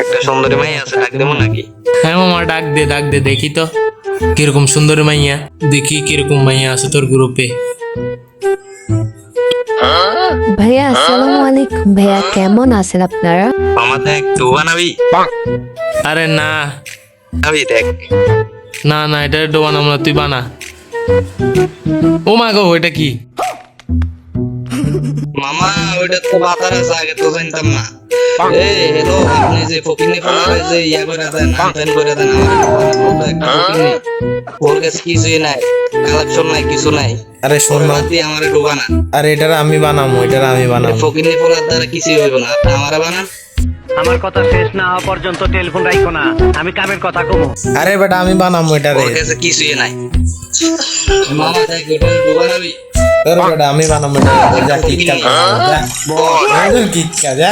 একটা সুন্দরী মাই আছে, ডাক দেবো নাকি? হ্যাঁ মামা, ডাক দে দেখি তো কিরকম সুন্দরী মাইয়া, দেখি কিরকম মাইয়া আছে তোর গ্রুপে। ভাইয়া আসসালামু আলাইকুম। ভাইয়া কেমন আছেন আপনারা? মামা দেখ, তুই বানাবি? আরে না নাবি দেখ। না এটা ডোবা নাম না, তুই বানা। ও মা গো, এটা কি? মামা ওইটা তো বাতার আছে, আগে তো জানতাম না। এই হ্যালো, আপনি যে ফকিনি ফলারে যে ইয়া করে দেন, আনফেন করে দেন, আমার একটা ফকিনি, ওর কাছে কিছুই নাই, কালেকশন নাই, কিছু নাই। আরে শোন না, তুই আমারে ডুবা না। আরে এটার আমি বানাবো, ফকিনি ফলার দ্বারা কিছুই হইব না, আপনি আমারে বানান। আমার কথা শেষ না হওয়া পর্যন্ত টেলিফোন রাখো না, আমি কামের কথা কমো। আরে বেটা আমি বানাবো এটারে। ওর কাছে কিছুই নাই। মামা দেখ, ওইটা ডুবা নাবি। তোর বেটা আমি বানাবো এটারে। যা কিচ্ছা যা, কিচ্ছা যা।